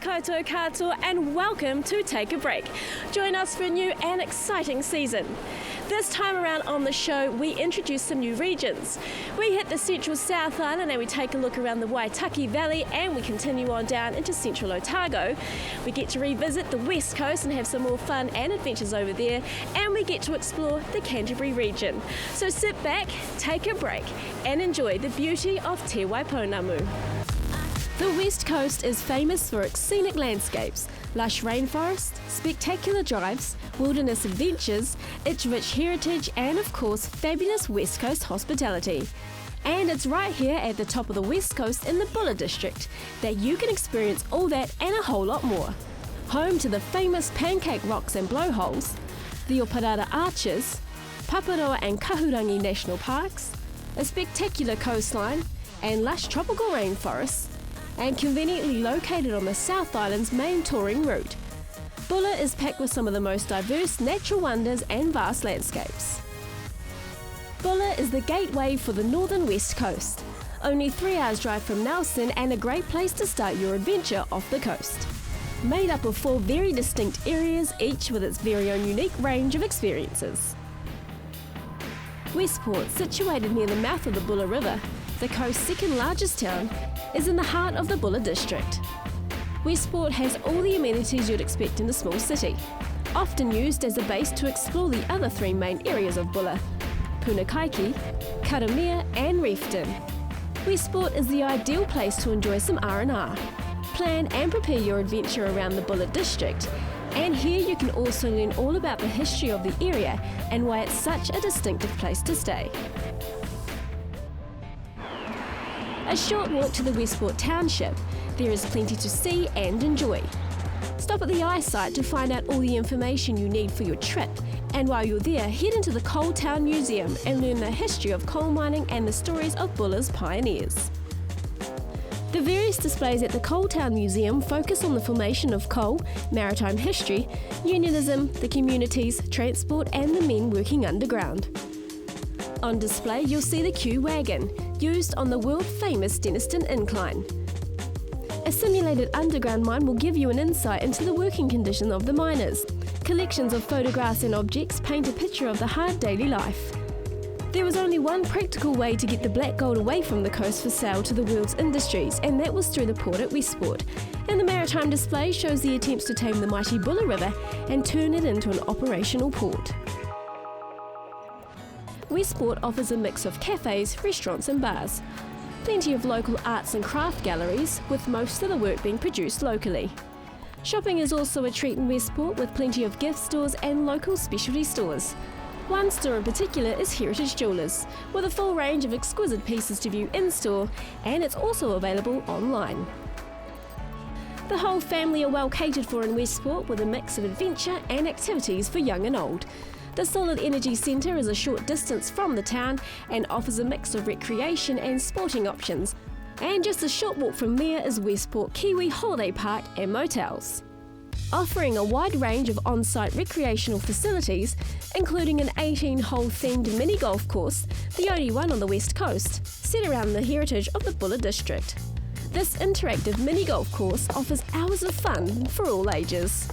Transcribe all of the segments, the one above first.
koutou katoa and welcome to Take a Break. Join us for a new and exciting season. This time around on the show, we introduce some new regions. We hit the central South Island and we take a look around the Waitaki Valley and we continue on down into central Otago. We get to revisit the West Coast and have some more fun and adventures over there, and we get to explore the Canterbury region. So sit back, take a break and enjoy the beauty of Te Waipounamu. The West Coast is famous for its scenic landscapes, lush rainforests, spectacular drives, wilderness adventures, its rich heritage and of course fabulous West Coast hospitality. And it's right here at the top of the West Coast in the Buller district that you can experience all that and a whole lot more. Home to the famous pancake rocks and blowholes, the Oparara Arches, Paparoa and Kahurangi National Parks, a spectacular coastline and lush tropical rainforests, and conveniently located on the South Island's main touring route. Buller is packed with some of the most diverse natural wonders and vast landscapes. Buller is the gateway for the northern West Coast. Only 3 hours drive from Nelson and a great place to start your adventure off the coast. Made up of 4 very distinct areas, each with its very own unique range of experiences. Westport, situated near the mouth of the Buller River, the coast's second largest town, is in the heart of the Buller district. Westport has all the amenities you'd expect in a small city, often used as a base to explore the other 3 main areas of Buller: Punakaki, Karamea and Reefton. Westport is the ideal place to enjoy some R&R. Plan and prepare your adventure around the Buller district, and here you can also learn all about the history of the area and why it's such a distinctive place to stay. A short walk to the Westport township, there is plenty to see and enjoy. Stop at the eyesight to find out all the information you need for your trip, and while you're there, head into the Coal Town Museum and learn the history of coal mining and the stories of Buller's pioneers. The various displays at the Coal Town Museum focus on the formation of coal, maritime history, unionism, the communities, transport and the men working underground. On display you'll see the Q wagon, used on the world-famous Deniston incline. A simulated underground mine will give you an insight into the working condition of the miners. Collections of photographs and objects paint a picture of the hard daily life. There was only one practical way to get the black gold away from the coast for sale to the world's industries, and that was through the port at Westport. And the maritime display shows the attempts to tame the mighty Buller River and turn it into an operational port. Westport offers a mix of cafes, restaurants and bars. Plenty of local arts and craft galleries, with most of the work being produced locally. Shopping is also a treat in Westport, with plenty of gift stores and local specialty stores. One store in particular is Heritage Jewellers, with a full range of exquisite pieces to view in-store, and it's also available online. The whole family are well catered for in Westport, with a mix of adventure and activities for young and old. The Solid Energy Centre is a short distance from the town and offers a mix of recreation and sporting options. And just a short walk from there is Westport Kiwi Holiday Park and Motels, offering a wide range of on-site recreational facilities, including an 18-hole themed mini golf course, the only one on the West Coast, set around the heritage of the Buller district. This interactive mini golf course offers hours of fun for all ages.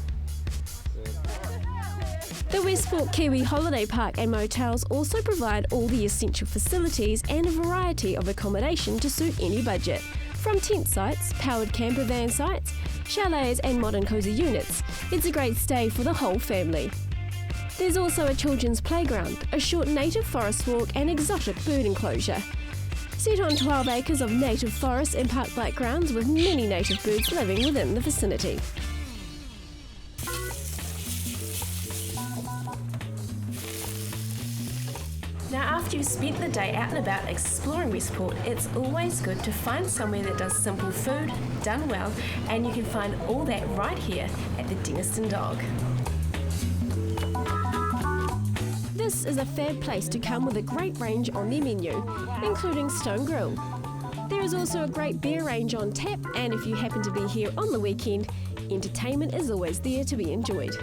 The Westport Kiwi Holiday Park and Motels also provide all the essential facilities and a variety of accommodation to suit any budget, from tent sites, powered camper van sites, chalets and modern cosy units. It's a great stay for the whole family. There's also a children's playground, a short native forest walk and exotic bird enclosure. Set on 12 acres of native forest and park-like grounds with many native birds living within the vicinity. Now, after you've spent the day out and about exploring Westport, it's always good to find somewhere that does simple food, done well, and you can find all that right here at the Deniston Dog. This is a fab place to come with a great range on their menu, including Stone Grill. There is also a great beer range on tap, and if you happen to be here on the weekend, entertainment is always there to be enjoyed.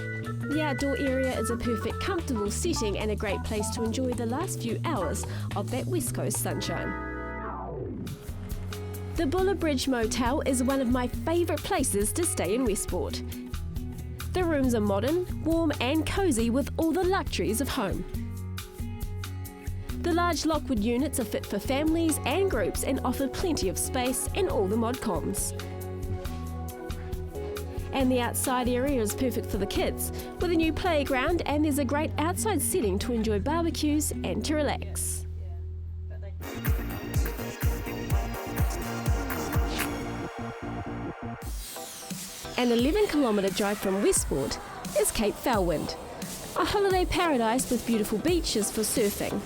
The outdoor area is a perfect comfortable setting and a great place to enjoy the last few hours of that West Coast sunshine. The Buller Bridge Motel is one of my favourite places to stay in Westport. The rooms are modern, warm and cosy with all the luxuries of home. The large Lockwood units are fit for families and groups and offer plenty of space and all the mod cons. And the outside area is perfect for the kids, with a new playground, and there's a great outside setting to enjoy barbecues and to relax. An 11-kilometre drive from Westport is Cape Foulwind, a holiday paradise with beautiful beaches for surfing,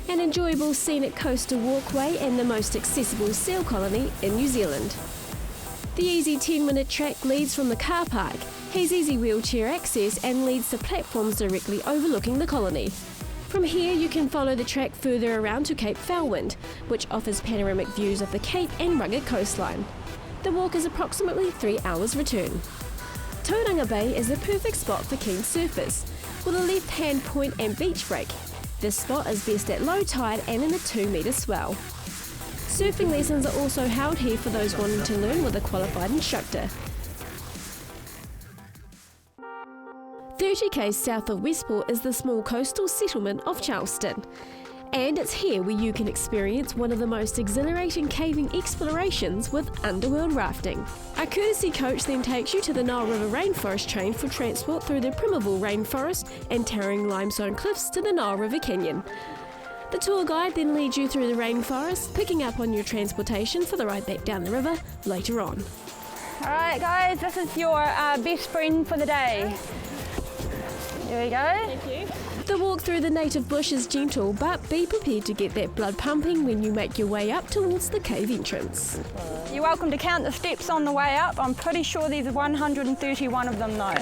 an enjoyable scenic coastal walkway and the most accessible seal colony in New Zealand. The easy 10-minute track leads from the car park, has easy wheelchair access and leads to platforms directly overlooking the colony. From here you can follow the track further around to Cape Foulwind, which offers panoramic views of the Cape and rugged coastline. The walk is approximately 3 hours return. Tauranga Bay is a perfect spot for keen surfers, with a left-hand point and beach break. This spot is best at low tide and in a 2-metre swell. Surfing lessons are also held here for those wanting to learn with a qualified instructor. 30 km south of Westport is the small coastal settlement of Charleston. And it's here where you can experience one of the most exhilarating caving explorations with underworld rafting. A courtesy coach then takes you to the Nile River Rainforest Train for transport through the Prebble rainforest and towering limestone cliffs to the Nile River Canyon. The tour guide then leads you through the rainforest, picking up on your transportation for the ride back down the river later on. Alright guys, this is your best friend for the day. There we go. Thank you. The walk through the native bush is gentle, but be prepared to get that blood pumping when you make your way up towards the cave entrance. You're welcome to count the steps on the way up. I'm pretty sure there's 131 of them though.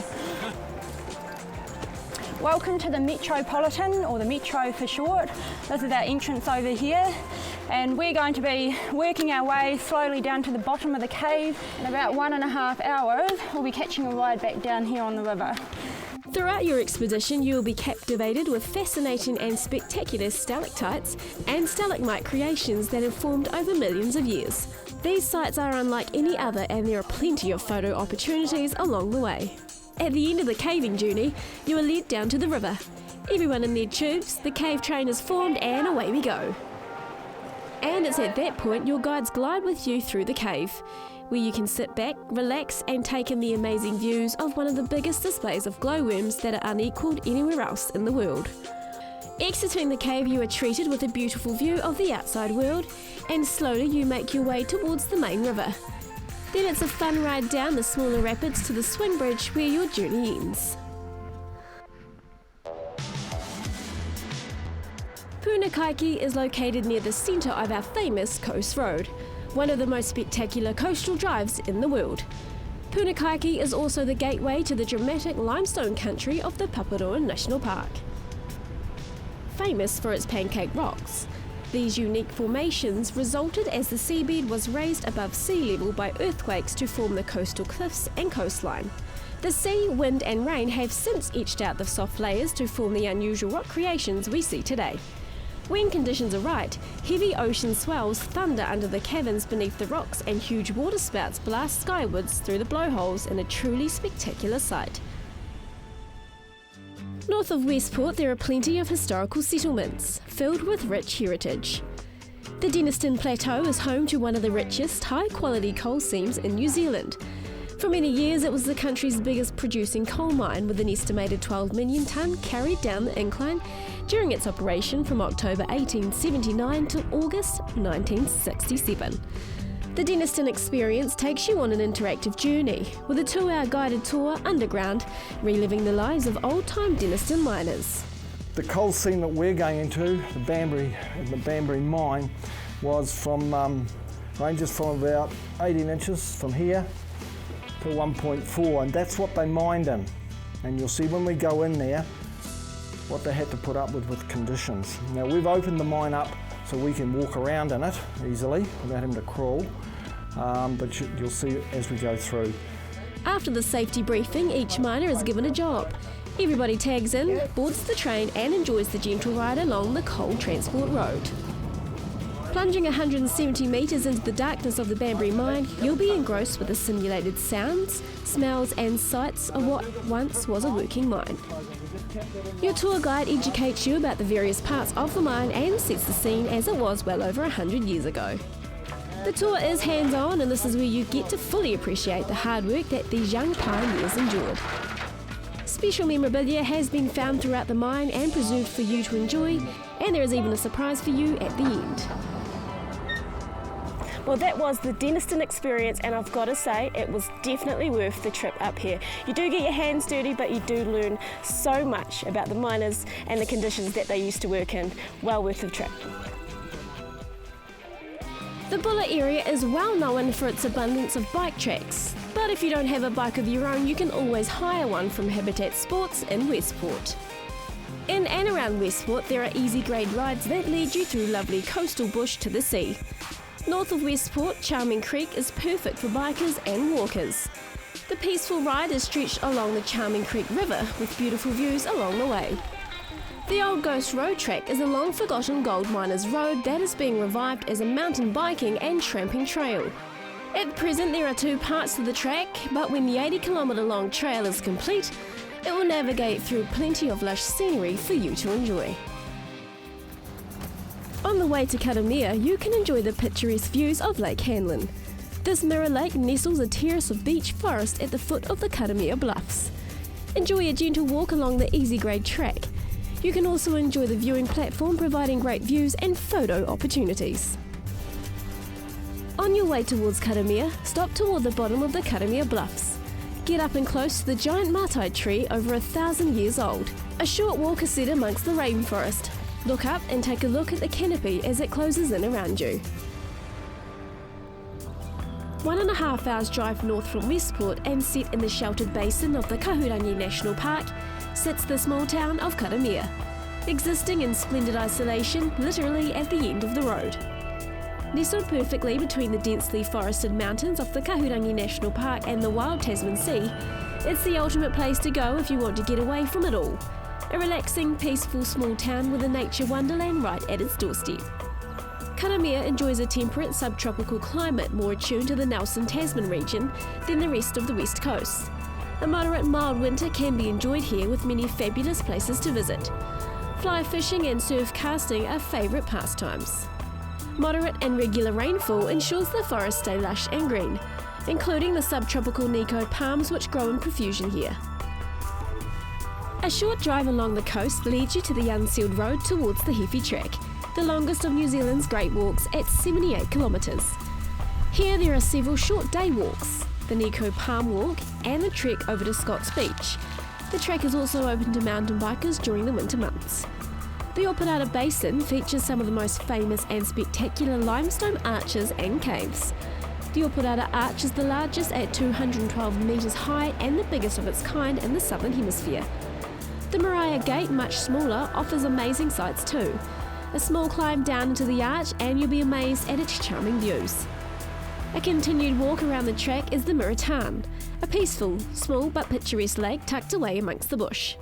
Welcome to the Metropolitan, or the Metro for short. This is our entrance over here, and we're going to be working our way slowly down to the bottom of the cave. In about 1.5 hours, we'll be catching a ride back down here on the river. Throughout your expedition, you will be captivated with fascinating and spectacular stalactites and stalagmite creations that have formed over millions of years. These sites are unlike any other, and there are plenty of photo opportunities along the way. At the end of the caving journey, you are led down to the river. Everyone in their tubes, the cave train is formed, and away we go. And it's at that point your guides glide with you through the cave, where you can sit back, relax and take in the amazing views of one of the biggest displays of glowworms that are unequalled anywhere else in the world. Exiting the cave, you are treated with a beautiful view of the outside world, and slowly you make your way towards the main river. Then it's a fun ride down the smaller rapids to the swing bridge where your journey ends. Punakaki is located near the centre of our famous Coast Road, one of the most spectacular coastal drives in the world. Punakaki is also the gateway to the dramatic limestone country of the Paparoa National Park. Famous for its pancake rocks, these unique formations resulted as the seabed was raised above sea level by earthquakes to form the coastal cliffs and coastline. The sea, wind and rain have since etched out the soft layers to form the unusual rock creations we see today. When conditions are right, heavy ocean swells thunder under the caverns beneath the rocks, and huge water spouts blast skywards through the blowholes in a truly spectacular sight. North of Westport there are plenty of historical settlements, filled with rich heritage. The Deniston Plateau is home to one of the richest high-quality coal seams in New Zealand. For many years it was the country's biggest producing coal mine, with an estimated 12 million tonne carried down the incline during its operation from October 1879 to August 1967. The Deniston experience takes you on an interactive journey, with a 2-hour guided tour underground, reliving the lives of old-time Deniston miners. The coal seam that we're going into, the Banbury mine, was from ranges from about 18 inches from here to 1.4, and that's what they mined in. And you'll see when we go in there what they had to put up with conditions. Now we've opened the mine up so we can walk around in it easily without having to crawl, but you'll see as we go through. After the safety briefing, each miner is given a job. Everybody tags in, boards the train and enjoys the gentle ride along the coal transport road. Plunging 170 metres into the darkness of the Banbury mine, you'll be engrossed with the simulated sounds, smells and sights of what once was a working mine. Your tour guide educates you about the various parts of the mine and sets the scene as it was well over 100 years ago. The tour is hands-on, and this is where you get to fully appreciate the hard work that these young pioneers endured. Special memorabilia has been found throughout the mine and preserved for you to enjoy, and there is even a surprise for you at the end. Well, that was the Deniston experience, and I've got to say it was definitely worth the trip up here. You do get your hands dirty, but you do learn so much about the miners and the conditions that they used to work in. Well worth the trip. The Bulla area is well known for its abundance of bike tracks, but if you don't have a bike of your own, you can always hire one from Habitat Sports in Westport. In and around Westport, there are easy grade rides that lead you through lovely coastal bush to the sea. North of Westport, Charming Creek is perfect for bikers and walkers. The peaceful ride is stretched along the Charming Creek River with beautiful views along the way. The Old Ghost Road Track is a long-forgotten gold miners' road that is being revived as a mountain biking and tramping trail. At present, there are two parts to the track, but when the 80-kilometre long trail is complete, it will navigate through plenty of lush scenery for you to enjoy. On the way to Karamea, you can enjoy the picturesque views of Lake Hanlon. This mirror lake nestles a terrace of beech forest at the foot of the Karamea Bluffs. Enjoy a gentle walk along the easy grade track. You can also enjoy the viewing platform, providing great views and photo opportunities. On your way towards Karamea, stop toward the bottom of the Karamea Bluffs. Get up and close to the giant matai tree over 1,000 years old. A short walk is set amongst the rainforest. Look up and take a look at the canopy as it closes in around you. 1.5 hours drive north from Westport and set in the sheltered basin of the Kahurangi National Park sits the small town of Karamea, existing in splendid isolation literally at the end of the road. Nestled perfectly between the densely forested mountains of the Kahurangi National Park and the wild Tasman Sea, it's the ultimate place to go if you want to get away from it all. A relaxing, peaceful small town with a nature wonderland right at its doorstep. Karamea enjoys a temperate subtropical climate more attuned to the Nelson-Tasman region than the rest of the west coast. A moderate mild winter can be enjoyed here with many fabulous places to visit. Fly fishing and surf casting are favourite pastimes. Moderate and regular rainfall ensures the forests stay lush and green, including the subtropical Nico palms which grow in profusion here. A short drive along the coast leads you to the unsealed road towards the Hefi Track, the longest of New Zealand's great walks at 78 kilometres. Here there are several short day walks, the Nico Palm Walk and the trek over to Scott's Beach. The track is also open to mountain bikers during the winter months. The Opodata Basin features some of the most famous and spectacular limestone arches and caves. The Opodata Arch is the largest at 212 metres high and the biggest of its kind in the southern hemisphere. The Mariah Gate, much smaller, offers amazing sights too. A small climb down into the arch and you'll be amazed at its charming views. A continued walk around the track is the Murritan, a peaceful, small but picturesque lake tucked away amongst the bush.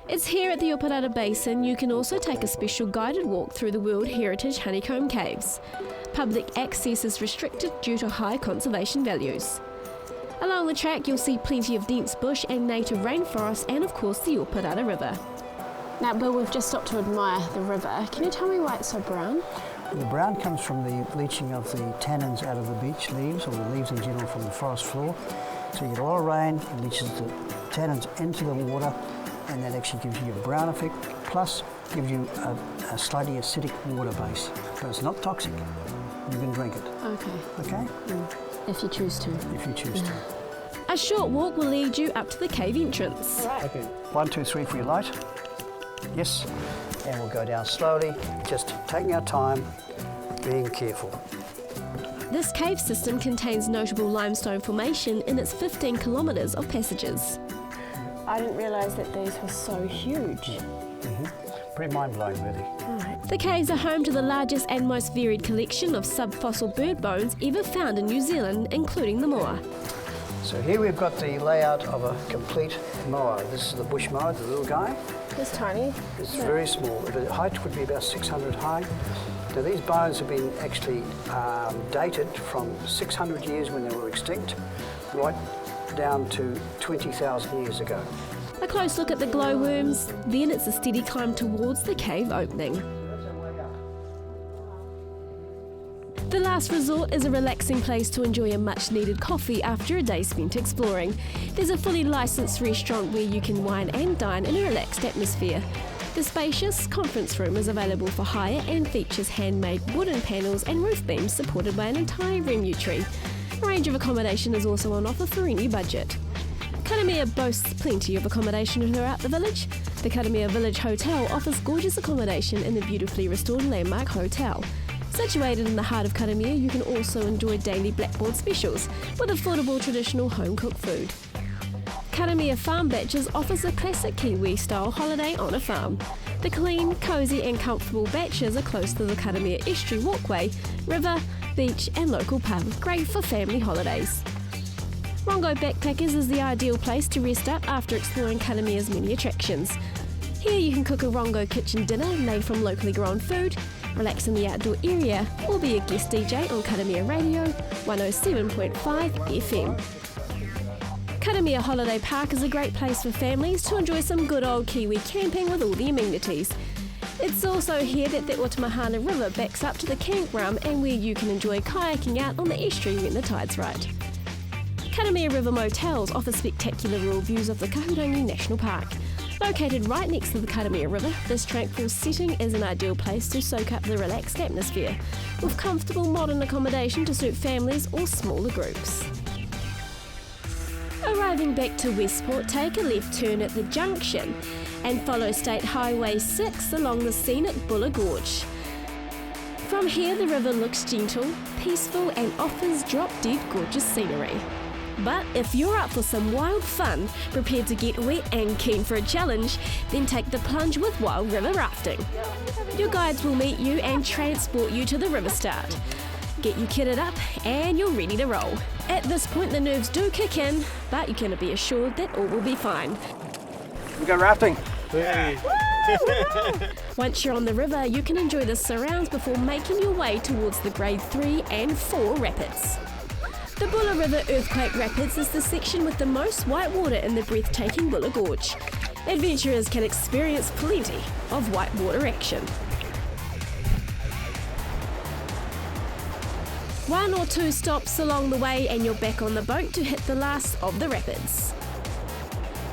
It's here at the Opodata Basin you can also take a special guided walk through the World Heritage Honeycomb Caves. Public access is restricted due to high conservation values. Along the track you'll see plenty of dense bush and native rainforest and of course the Opodata River. Now Bill, we've just stopped to admire the river. Can you tell me why it's so brown? The brown comes from the bleaching of the tannins out of the beech leaves, or the leaves in general from the forest floor. So you get a lot of rain, it leaches the tannins into the water, and that actually gives you a brown effect, plus gives you a slightly acidic water base. But it's not toxic. You can drink it. Okay. Okay? If you choose to. If you choose to. A short walk will lead you up to the cave entrance. All right. Okay. 1, 2, 3 for your light. Yes. And we'll go down slowly, just taking our time, being careful. This cave system contains notable limestone formation in its 15 kilometres of passages. I didn't realise that these were so huge. Pretty mind-blowing, really. Right. The caves are home to the largest and most varied collection of subfossil bird bones ever found in New Zealand, including the moa. So here we've got the layout of a complete moa. This is the bush moa, the little guy. It's tiny. It's very small. The height would be about 600 high. Now these bones have been actually dated from 600 years when they were extinct, right down to 20,000 years ago. A close look at the glowworms, then it's a steady climb towards the cave opening. The last resort is a relaxing place to enjoy a much needed coffee after a day spent exploring. There's a fully licensed restaurant where you can wine and dine in a relaxed atmosphere. The spacious conference room is available for hire and features handmade wooden panels and roof beams supported by an entire Reanna tree. A range of accommodation is also on offer for any budget. Karamea boasts plenty of accommodation throughout the village. The Karamea Village Hotel offers gorgeous accommodation in the beautifully restored Landmark Hotel. Situated in the heart of Karamea, you can also enjoy daily blackboard specials with affordable traditional home-cooked food. Karamea Farm Batches offers a classic Kiwi-style holiday on a farm. The clean, cosy and comfortable batches are close to the Karamea Estuary Walkway, river, beach and local pub, great for family holidays. Rongo Backpackers is the ideal place to rest up after exploring Karamea's many attractions. Here you can cook a Rongo kitchen dinner made from locally grown food, relax in the outdoor area, or be a guest DJ on Karamea Radio 107.5 FM. Karamea Holiday Park is a great place for families to enjoy some good old Kiwi camping with all the amenities. It's also here that the Otamahana River backs up to the campground and where you can enjoy kayaking out on the estuary when the tide's right. Karamea River Motels offer spectacular rural views of the Kahurangi National Park. Located right next to the Karamea River, this tranquil setting is an ideal place to soak up the relaxed atmosphere, with comfortable modern accommodation to suit families or smaller groups. Arriving back to Westport, take a left turn at the junction and follow State Highway 6 along the scenic Buller Gorge. From here the river looks gentle, peaceful and offers drop-dead gorgeous scenery. But if you're up for some wild fun, prepared to get wet and keen for a challenge, then take the plunge with Wild River Rafting. Your guides will meet you and transport you to the river start. Get you kitted up and you're ready to roll. At this point the nerves do kick in, but you can be assured that all will be fine. We go rafting. Hey. Once you're on the river, you can enjoy the surrounds before making your way towards the Grade 3 and 4 rapids. The Buller River Earthquake Rapids is the section with the most white water in the breathtaking Buller Gorge. Adventurers can experience plenty of white water action. One or two stops along the way and you're back on the boat to hit the last of the rapids.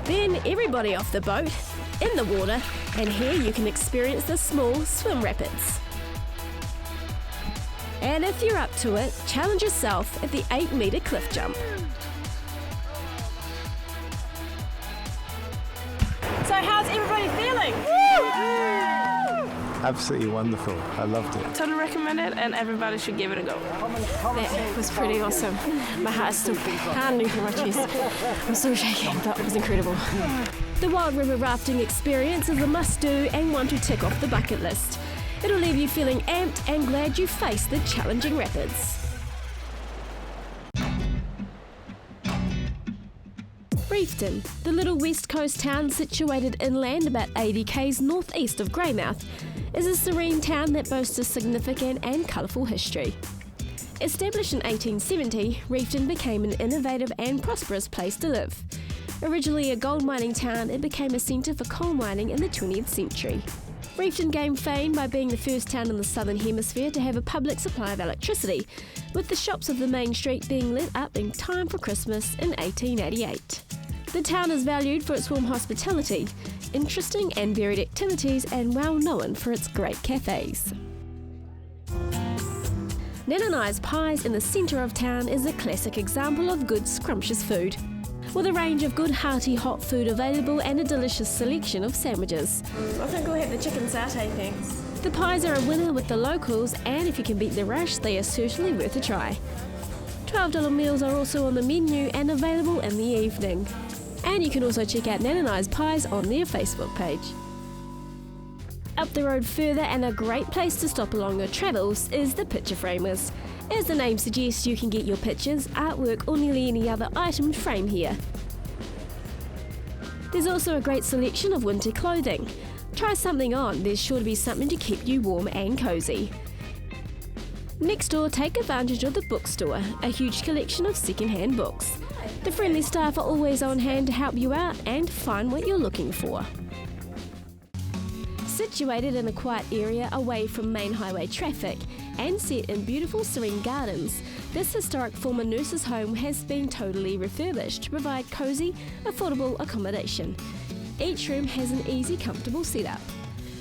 Then everybody off the boat, in the water, and here you can experience the small swim rapids. And if you're up to it, challenge yourself at the 8-metre cliff jump. So how's everybody feeling? Absolutely wonderful. I loved it. Totally recommend it and everybody should give it a go. That was pretty awesome. My heart's still pounding through my chest. I'm still shaking, but it was incredible. The Wild River Rafting experience is a must-do and one to tick off the bucket list. It'll leave you feeling amped and glad you faced the challenging rapids. Reefton, the little west coast town situated inland about 80 k's northeast of Greymouth, is a serene town that boasts a significant and colourful history. Established in 1870, Reefton became an innovative and prosperous place to live. Originally a gold mining town, it became a centre for coal mining in the 20th century. Reefton gained fame by being the first town in the southern hemisphere to have a public supply of electricity, with the shops of the main street being lit up in time for Christmas in 1888. The town is valued for its warm hospitality, interesting and varied activities, and well known for its great cafes. Nananai's Pies in the centre of town is a classic example of good scrumptious food, with a range of good hearty hot food available and a delicious selection of sandwiches. I think we'll have the chicken satay, thanks. The pies are a winner with the locals, and if you can beat the rush, they are certainly worth a try. $12 meals are also on the menu and available in the evening. And you can also check out Nananai's Pies on their Facebook page. Up the road further and a great place to stop along your travels is the Picture Framers. As the name suggests, you can get your pictures, artwork or nearly any other item framed here. There's also a great selection of winter clothing. Try something on, there's sure to be something to keep you warm and cosy. Next door, take advantage of the bookstore, a huge collection of second-hand books. The friendly staff are always on hand to help you out and find what you're looking for. Situated in a quiet area away from main highway traffic and set in beautiful serene gardens, this historic former nurses' home has been totally refurbished to provide cosy, affordable accommodation. Each room has an easy, comfortable setup.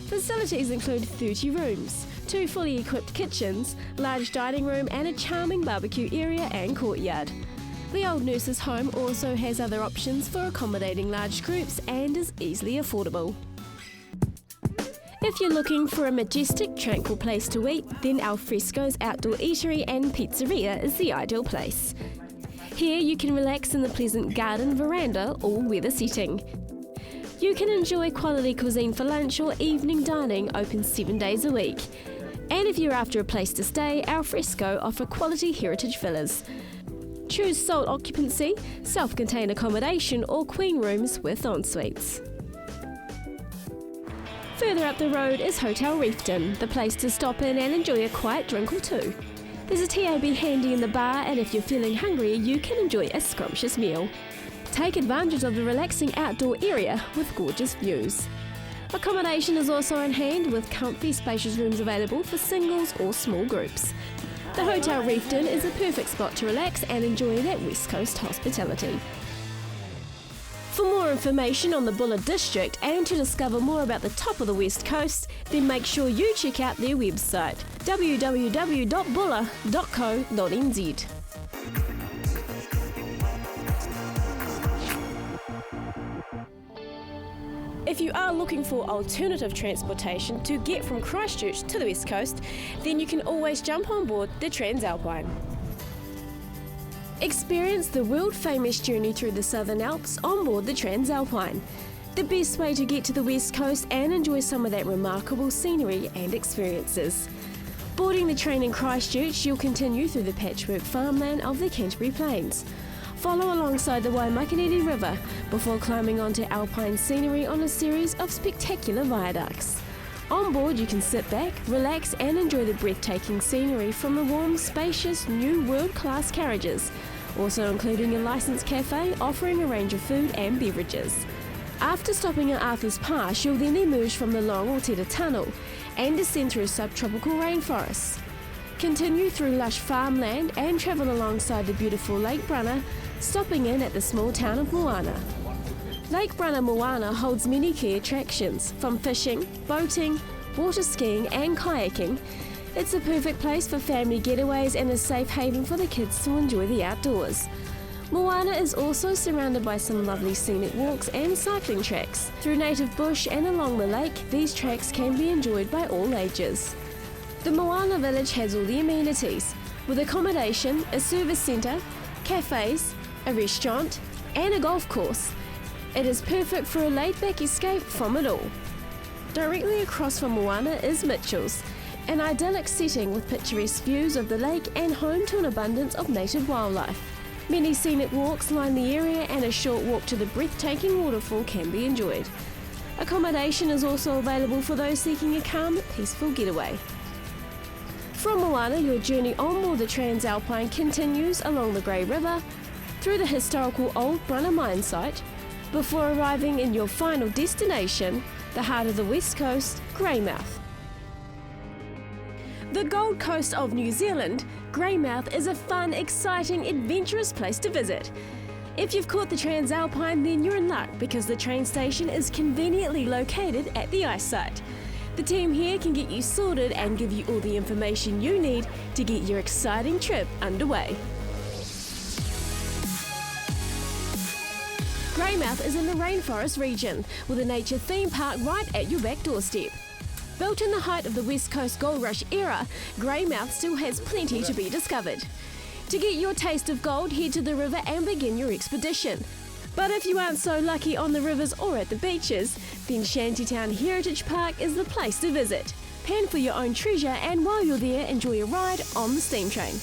Facilities include 30 rooms, 2 fully equipped kitchens, large dining room and a charming barbecue area and courtyard. The old nurses' home also has other options for accommodating large groups and is easily affordable. If you're looking for a majestic, tranquil place to eat, then Alfresco's outdoor eatery and pizzeria is the ideal place. Here you can relax in the pleasant garden veranda all-weather setting. You can enjoy quality cuisine for lunch or evening dining, open 7 days a week. And if you're after a place to stay, Alfresco offer quality heritage villas. Choose sole occupancy, self-contained accommodation or queen rooms with en-suites. Further up the road is Hotel Reefton, the place to stop in and enjoy a quiet drink or two. There's a TAB handy in the bar, and if you're feeling hungry, you can enjoy a scrumptious meal. Take advantage of the relaxing outdoor area with gorgeous views. Accommodation is also on hand with comfy, spacious rooms available for singles or small groups. The Hotel Reefton is a perfect spot to relax and enjoy that West Coast hospitality. For more information on the Bulla district and to discover more about the top of the West Coast, then make sure you check out their website www.bulla.co.nz. If you are looking for alternative transportation to get from Christchurch to the West Coast, then you can always jump on board the TransAlpine. Experience the world-famous journey through the Southern Alps on board the TransAlpine, the best way to get to the West Coast and enjoy some of that remarkable scenery and experiences. Boarding the train in Christchurch, you'll continue through the patchwork farmland of the Canterbury Plains. Follow alongside the Waimakariri River before climbing onto alpine scenery on a series of spectacular viaducts. On board, you can sit back, relax and enjoy the breathtaking scenery from the warm, spacious, new world-class carriages, also including a licensed cafe offering a range of food and beverages. After stopping at Arthur's Pass, you'll then emerge from the long Otira Tunnel and descend through subtropical rainforests. Continue through lush farmland and travel alongside the beautiful Lake Brunner, stopping in at the small town of Moana. Lake Brunner Moana holds many key attractions, from fishing, boating, water skiing and kayaking. It's a perfect place for family getaways and a safe haven for the kids to enjoy the outdoors. Moana is also surrounded by some lovely scenic walks and cycling tracks. Through native bush and along the lake, these tracks can be enjoyed by all ages. The Moana village has all the amenities, with accommodation, a service centre, cafes, a restaurant and a golf course. It is perfect for a laid-back escape from it all. Directly across from Moana is Mitchell's, an idyllic setting with picturesque views of the lake and home to an abundance of native wildlife. Many scenic walks line the area and a short walk to the breathtaking waterfall can be enjoyed. Accommodation is also available for those seeking a calm, peaceful getaway. From Moana, your journey on board the TransAlpine continues along the Grey River, through the historical Old Brunner mine site, before arriving in your final destination, the heart of the West Coast, Greymouth. The Gold Coast of New Zealand, Greymouth is a fun, exciting, adventurous place to visit. If you've caught the TransAlpine, then you're in luck because the train station is conveniently located at the ice site. The team here can get you sorted and give you all the information you need to get your exciting trip underway. Greymouth is in the rainforest region, with a nature theme park right at your back doorstep. Built in the height of the West Coast Gold Rush era, Greymouth still has plenty to be discovered. To get your taste of gold, head to the river and begin your expedition. But if you aren't so lucky on the rivers or at the beaches, then Shantytown Heritage Park is the place to visit. Pan for your own treasure, and while you're there, enjoy a ride on the steam train.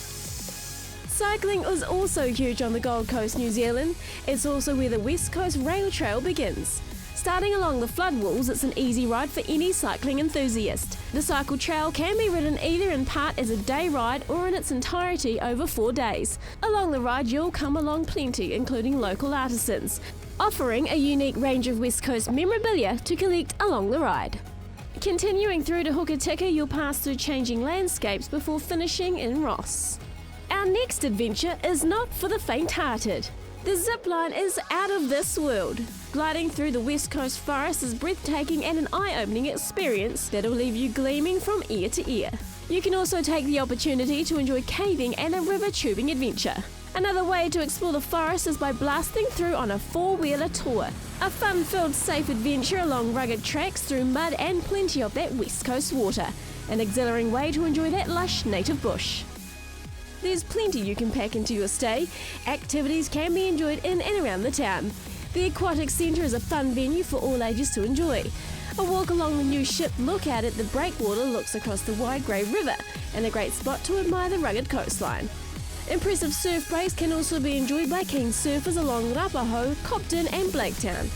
Cycling is also huge on the Gold Coast, New Zealand. It's also where the West Coast Rail Trail begins. Starting along the floodwalls, it's an easy ride for any cycling enthusiast. The cycle trail can be ridden either in part as a day ride or in its entirety over 4 days. Along the ride, you'll come along plenty, including local artisans, offering a unique range of West Coast memorabilia to collect along the ride. Continuing through to Hokitika, you'll pass through changing landscapes before finishing in Ross. Our next adventure is not for the faint-hearted. The zip line is out of this world. Gliding through the West Coast forest is breathtaking and an eye-opening experience that'll leave you gleaming from ear to ear. You can also take the opportunity to enjoy caving and a river tubing adventure. Another way to explore the forest is by blasting through on a 4-wheeler tour. A fun-filled, safe adventure along rugged tracks through mud and plenty of that West Coast water. An exhilarating way to enjoy that lush native bush. There's plenty you can pack into your stay. Activities can be enjoyed in and around the town. The Aquatic Centre is a fun venue for all ages to enjoy. A walk along the new ship lookout at the breakwater looks across the wide Grey River, and a great spot to admire the rugged coastline. Impressive surf breaks can also be enjoyed by keen surfers along Rapaho, Copton and Blaketown.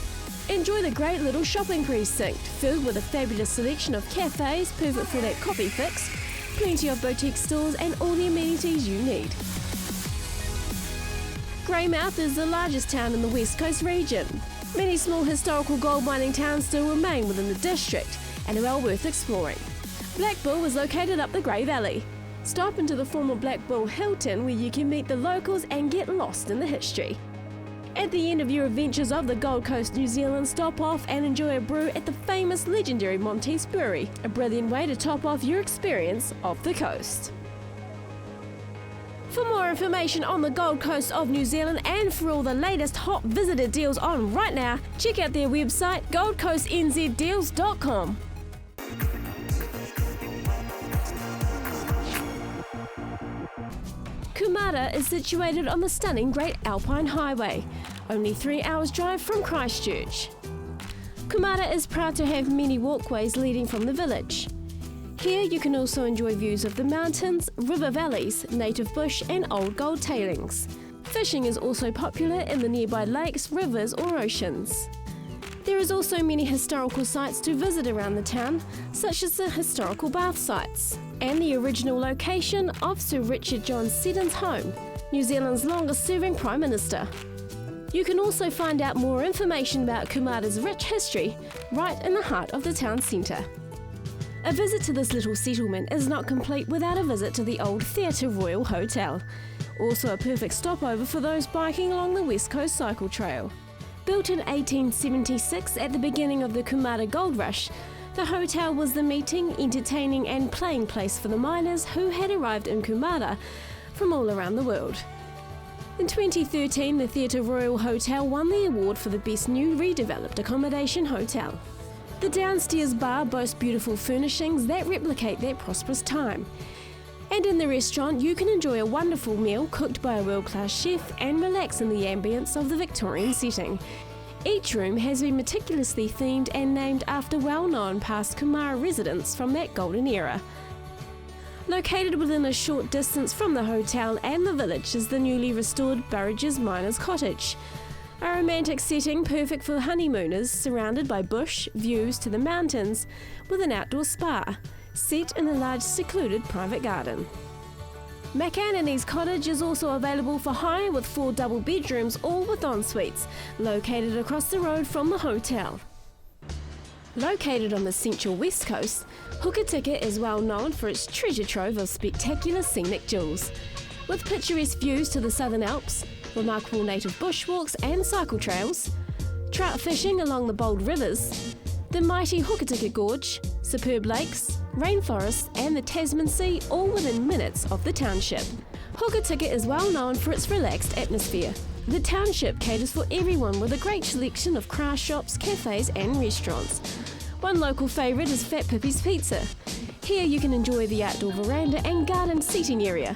Enjoy the great little shopping precinct, filled with a fabulous selection of cafes, perfect for that coffee fix, plenty of boutique stores and all the amenities you need. Greymouth is the largest town in the West Coast region. Many small historical gold mining towns still remain within the district and are well worth exploring. Blackpool is located up the Grey Valley. Stop into the former Blackpool Hilton where you can meet the locals and get lost in the history. At the end of your adventures of the Gold Coast, New Zealand, stop off and enjoy a brew at the famous legendary Monte's Brewery, a brilliant way to top off your experience of the coast. For more information on the Gold Coast of New Zealand and for all the latest hot visitor deals on right now, check out their website goldcoastnzdeals.com. Kumara is situated on the stunning Great Alpine Highway, only 3 hours drive from Christchurch. Kumara is proud to have many walkways leading from the village. Here you can also enjoy views of the mountains, river valleys, native bush and old gold tailings. Fishing is also popular in the nearby lakes, rivers or oceans. There is also many historical sites to visit around the town, such as the historical bath sites and the original location of Sir Richard John Seddon's home, New Zealand's longest-serving Prime Minister. You can also find out more information about Kumara's rich history right in the heart of the town centre. A visit to this little settlement is not complete without a visit to the old Theatre Royal Hotel, also a perfect stopover for those biking along the West Coast Cycle Trail. Built in 1876 at the beginning of the Kumara Gold Rush, the hotel was the meeting, entertaining and playing place for the miners who had arrived in Kumara from all around the world. In 2013, the Theatre Royal Hotel won the award for the best new redeveloped accommodation hotel. The downstairs bar boasts beautiful furnishings that replicate that prosperous time. And in the restaurant, you can enjoy a wonderful meal cooked by a world-class chef and relax in the ambience of the Victorian setting. Each room has been meticulously themed and named after well-known past Kumara residents from that golden era. Located within a short distance from the hotel and the village is the newly restored Burridge's Miners Cottage, a romantic setting perfect for honeymooners surrounded by bush, views to the mountains with an outdoor spa, set in a large secluded private garden. McAnany's Cottage is also available for hire with 4 double bedrooms, all with en-suites, located across the road from the hotel. Located on the central west coast, Hokitika is well known for its treasure trove of spectacular scenic jewels. With picturesque views to the Southern Alps, remarkable native bushwalks and cycle trails, trout fishing along the bold rivers, the mighty Hokitika Gorge, superb lakes, rainforests and the Tasman Sea, all within minutes of the township. Hokitika is well known for its relaxed atmosphere. The township caters for everyone with a great selection of craft shops, cafes and restaurants. One local favourite is Fat Pippi's Pizza. Here you can enjoy the outdoor veranda and garden seating area,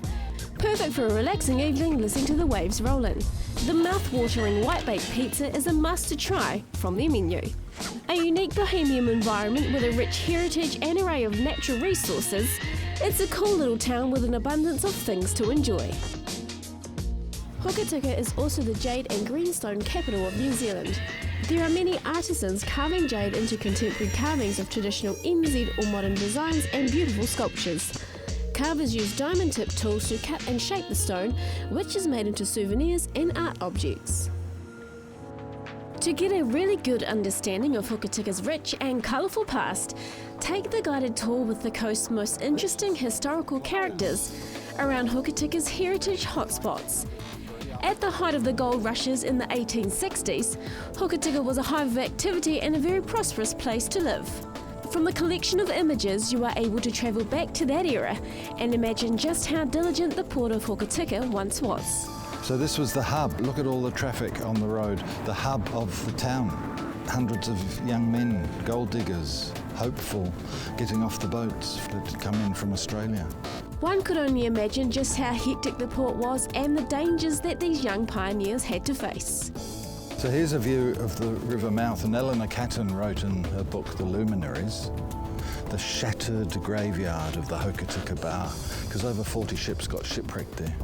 perfect for a relaxing evening listening to the waves roll in. The mouth-watering white-baked pizza is a must to try from their menu. A unique bohemian environment with a rich heritage and array of natural resources, it's a cool little town with an abundance of things to enjoy. Hokitika is also the jade and greenstone capital of New Zealand. There are many artisans carving jade into contemporary carvings of traditional NZ or modern designs and beautiful sculptures. Carvers use diamond-tipped tools to cut and shape the stone, which is made into souvenirs and art objects. To get a really good understanding of Hokitika's rich and colourful past, take the guided tour with the coast's most interesting historical characters around Hokitika's heritage hotspots. At the height of the gold rushes in the 1860s, Hokitika was a hive of activity and a very prosperous place to live. From the collection of images, you are able to travel back to that era and imagine just how diligent the port of Hokitika once was. So this was the hub. Look at all the traffic on the road. The hub of the town. Hundreds of young men, gold diggers, hopeful, getting off the boats that had come in from Australia. One could only imagine just how hectic the port was and the dangers that these young pioneers had to face. So here's a view of the river mouth, and Eleanor Catton wrote in her book, The Luminaries, the shattered graveyard of the Hokitika Bar, because over 40 ships got shipwrecked there.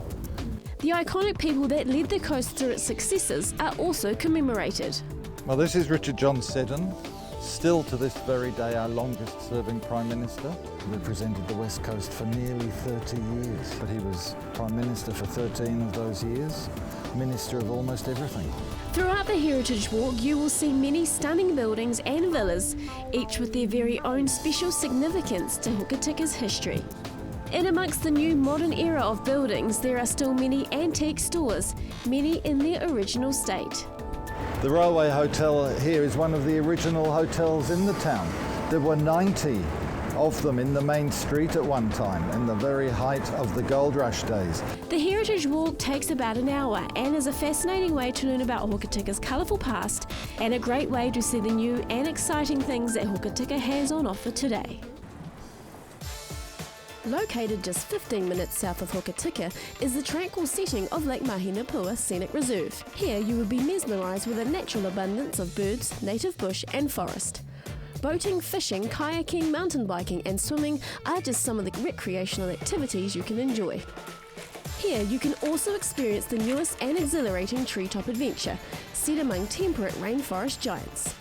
The iconic people that led the coast through its successes are also commemorated. Well, this is Richard John Seddon, still to this very day our longest serving Prime Minister. He represented the West Coast for nearly 30 years, but he was Prime Minister for 13 of those years, Minister of almost everything. Throughout the Heritage Walk, you will see many stunning buildings and villas, each with their very own special significance to Hokitika's history. In amongst the new modern era of buildings, there are still many antique stores, many in their original state. The Railway Hotel here is one of the original hotels in the town. There were 90 of them in the main street at one time, in the very height of the gold rush days. The Heritage Walk takes about an hour and is a fascinating way to learn about Hokitika's colourful past and a great way to see the new and exciting things that Hokitika has on offer today. Located just 15 minutes south of Hokitika is the tranquil setting of Lake Mahinapua Scenic Reserve. Here you will be mesmerised with a natural abundance of birds, native bush and forest. Boating, fishing, kayaking, mountain biking and swimming are just some of the recreational activities you can enjoy. Here you can also experience the newest and exhilarating treetop adventure, set among temperate rainforest giants.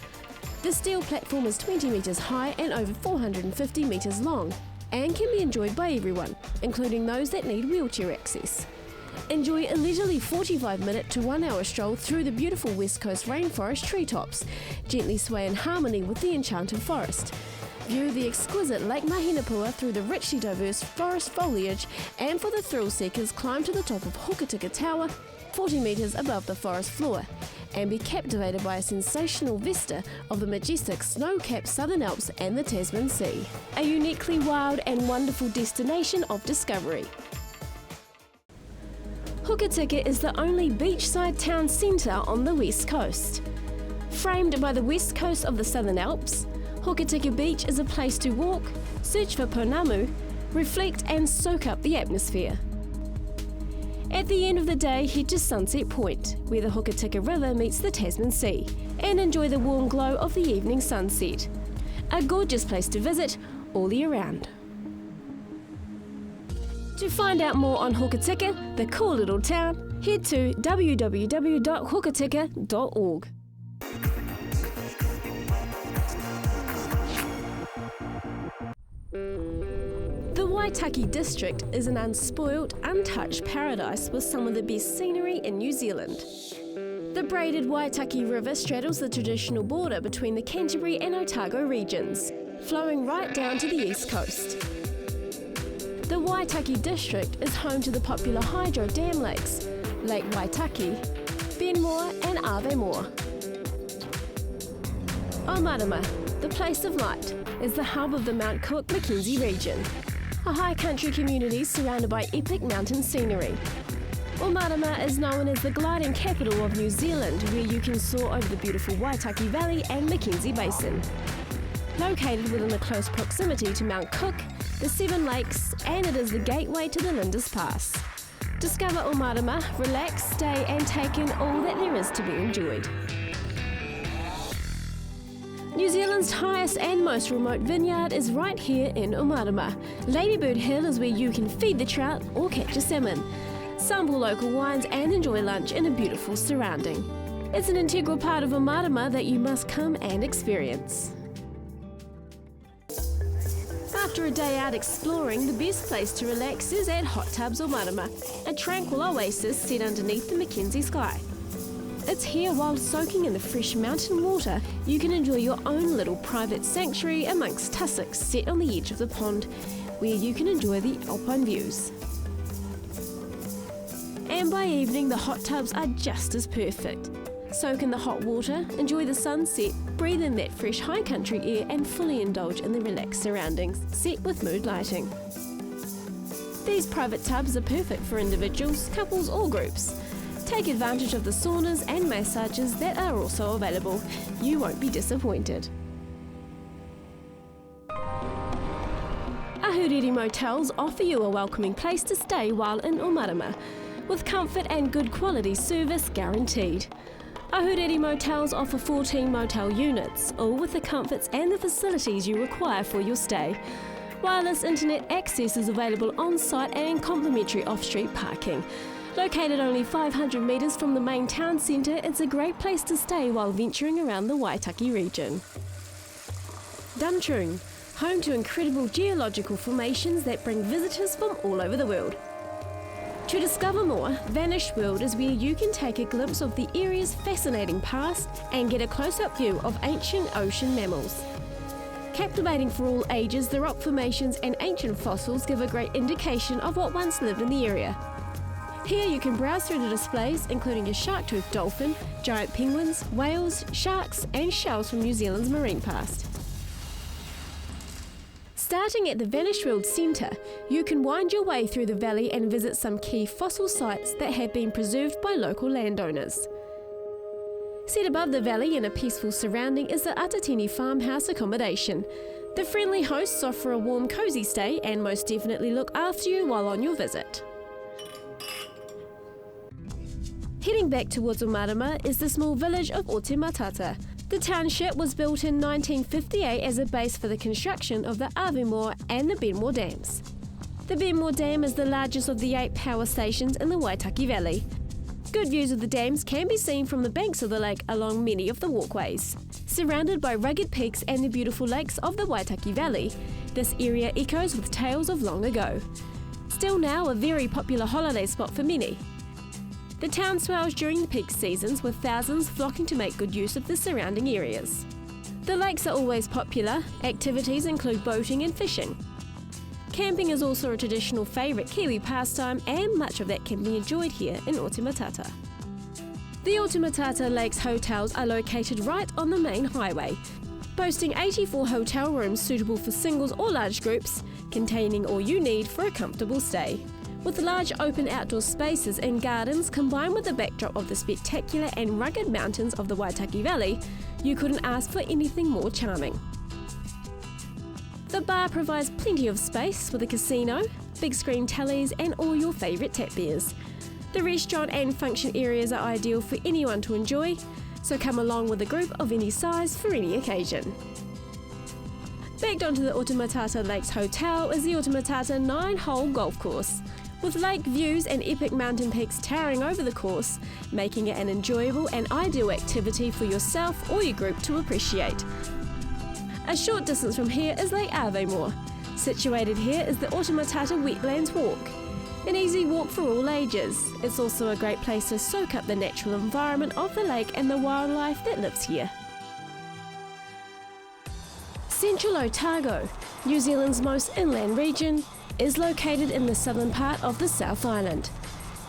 The steel platform is 20 metres high and over 450 metres long, and can be enjoyed by everyone, including those that need wheelchair access. Enjoy a leisurely 45-minute to 1 hour stroll through the beautiful West Coast rainforest treetops, gently sway in harmony with the enchanted forest. View the exquisite Lake Mahinapua through the richly diverse forest foliage, and for the thrill seekers, climb to the top of Hokitika Tower, 40 metres above the forest floor, and be captivated by a sensational vista of the majestic snow-capped Southern Alps and the Tasman Sea. A uniquely wild and wonderful destination of discovery. Hokitika is the only beachside town centre on the west coast. Framed by the west coast of the Southern Alps, Hokitika Beach is a place to walk, search for pounamu, reflect and soak up the atmosphere. At the end of the day, head to Sunset Point, where the Hokitika River meets the Tasman Sea, and enjoy the warm glow of the evening sunset. A gorgeous place to visit all year round. To find out more on Hokitika, the cool little town, head to www.hokitika.org. The Waitaki district is an unspoilt, untouched paradise with some of the best scenery in New Zealand. The braided Waitaki River straddles the traditional border between the Canterbury and Otago regions, flowing right down to the east coast. The Waitaki district is home to the popular hydro dam lakes, Lake Waitaki, Benmore and Avemore. Omarama, the place of light, is the hub of the Mount Cook Mackenzie region, a high country community surrounded by epic mountain scenery. Omarama is known as the gliding capital of New Zealand, where you can soar over the beautiful Waitaki Valley and Mackenzie Basin. Located within the close proximity to Mount Cook, the Seven Lakes, and it is the gateway to the Linda's Pass. Discover Omarama, relax, stay and take in all that there is to be enjoyed. New Zealand's highest and most remote vineyard is right here in Omarama. Ladybird Hill is where you can feed the trout or catch a salmon, sample local wines and enjoy lunch in a beautiful surrounding. It's an integral part of Omarama that you must come and experience. After a day out exploring, the best place to relax is at Hot Tubs Omarama, a tranquil oasis set underneath the Mackenzie sky. It's here while soaking in the fresh mountain water, you can enjoy your own little private sanctuary amongst tussocks set on the edge of the pond, where you can enjoy the alpine views. And by evening, the hot tubs are just as perfect. Soak in the hot water, enjoy the sunset, breathe in that fresh high country air and fully indulge in the relaxed surroundings, set with mood lighting. These private tubs are perfect for individuals, couples or groups. Take advantage of the saunas and massages that are also available. You won't be disappointed. Ahuriri Motels offer you a welcoming place to stay while in Omarama, with comfort and good quality service guaranteed. Ahuriri Motels offer 14 motel units, all with the comforts and the facilities you require for your stay. Wireless internet access is available on-site and complimentary off-street parking. Located only 500 metres from the main town centre, it's a great place to stay while venturing around the Waitaki region. Duntroon, home to incredible geological formations that bring visitors from all over the world. To discover more, Vanished World is where you can take a glimpse of the area's fascinating past and get a close-up view of ancient ocean mammals. Captivating for all ages, the rock formations and ancient fossils give a great indication of what once lived in the area. Here you can browse through the displays, including a shark-toothed dolphin, giant penguins, whales, sharks and shells from New Zealand's marine past. Starting at the Vanished World Centre, you can wind your way through the valley and visit some key fossil sites that have been preserved by local landowners. Set above the valley in a peaceful surrounding is the Atatini farmhouse accommodation. The friendly hosts offer a warm, cosy stay and most definitely look after you while on your visit. Heading back towards Omarama is the small village of Otematata. The township was built in 1958 as a base for the construction of the Avemore and the Benmore Dams. The Benmore Dam is the largest of the 8 power stations in the Waitaki Valley. Good views of the dams can be seen from the banks of the lake along many of the walkways. Surrounded by rugged peaks and the beautiful lakes of the Waitaki Valley, this area echoes with tales of long ago. Still now a very popular holiday spot for many. The town swells during the peak seasons, with thousands flocking to make good use of the surrounding areas. The lakes are always popular. Activities include boating and fishing. Camping is also a traditional favourite Kiwi pastime, and much of that can be enjoyed here in Otematata. The Otematata Lakes hotels are located right on the main highway, boasting 84 hotel rooms suitable for singles or large groups, containing all you need for a comfortable stay. With large open outdoor spaces and gardens combined with the backdrop of the spectacular and rugged mountains of the Waitaki Valley, you couldn't ask for anything more charming. The bar provides plenty of space with a casino, big screen tellies and all your favourite tap beers. The restaurant and function areas are ideal for anyone to enjoy, so come along with a group of any size for any occasion. Backed onto the Otematata Lakes Hotel is the Otematata 9-hole golf course, with lake views and epic mountain peaks towering over the course, making it an enjoyable and ideal activity for yourself or your group to appreciate. A short distance from here is Lake Avemore. Situated here is the Otematata Wetlands Walk, an easy walk for all ages. It's also a great place to soak up the natural environment of the lake and the wildlife that lives here. Central Otago, New Zealand's most inland region, is located in the southern part of the South Island.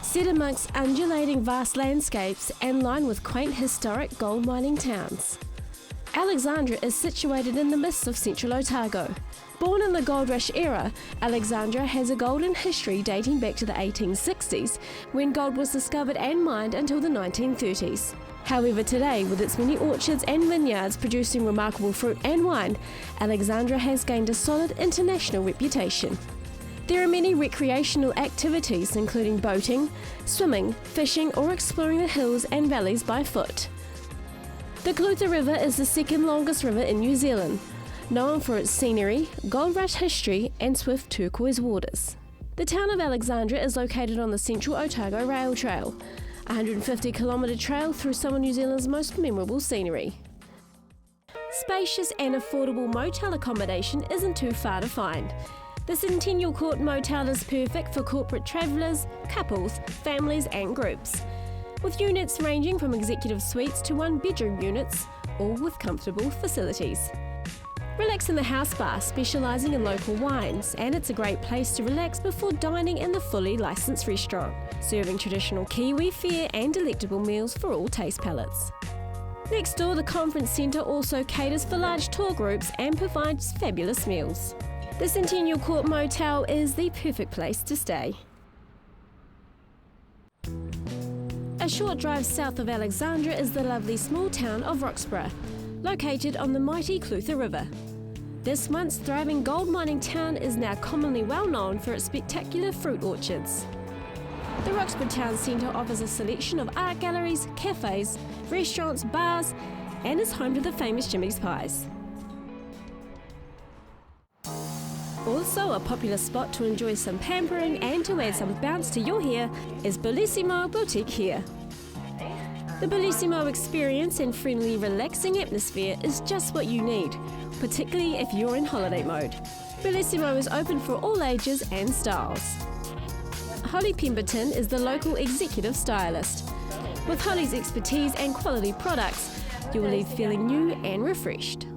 Set amongst undulating vast landscapes and lined with quaint historic gold mining towns. Alexandra is situated in the midst of Central Otago. Born in the gold rush era, Alexandra has a golden history dating back to the 1860s, when gold was discovered and mined until the 1930s. However, today, with its many orchards and vineyards producing remarkable fruit and wine, Alexandra has gained a solid international reputation. There are many recreational activities including boating, swimming, fishing or exploring the hills and valleys by foot. The Clutha River is the second longest river in New Zealand, known for its scenery, gold rush history and swift turquoise waters. The town of Alexandra is located on the Central Otago Rail Trail, a 150-kilometre trail through some of New Zealand's most memorable scenery. Spacious and affordable motel accommodation isn't too far to find. The Centennial Court Motel is perfect for corporate travellers, couples, families and groups, with units ranging from executive suites to one-bedroom units, all with comfortable facilities. Relax in the house bar, specialising in local wines, and it's a great place to relax before dining in the fully licensed restaurant, serving traditional Kiwi fare and delectable meals for all taste palates. Next door, the conference centre also caters for large tour groups and provides fabulous meals. The Centennial Court Motel is the perfect place to stay. A short drive south of Alexandra is the lovely small town of Roxburgh, located on the mighty Clutha River. This once thriving gold mining town is now commonly well known for its spectacular fruit orchards. The Roxburgh Town Centre offers a selection of art galleries, cafes, restaurants, bars, and is home to the famous Jimmy's Pies. Also a popular spot to enjoy some pampering and to add some bounce to your hair is Bellissimo Boutique here. The Bellissimo experience and friendly, relaxing atmosphere is just what you need, particularly if you're in holiday mode. Bellissimo is open for all ages and styles. Holly Pemberton is the local executive stylist. With Holly's expertise and quality products, you'll leave feeling new and refreshed.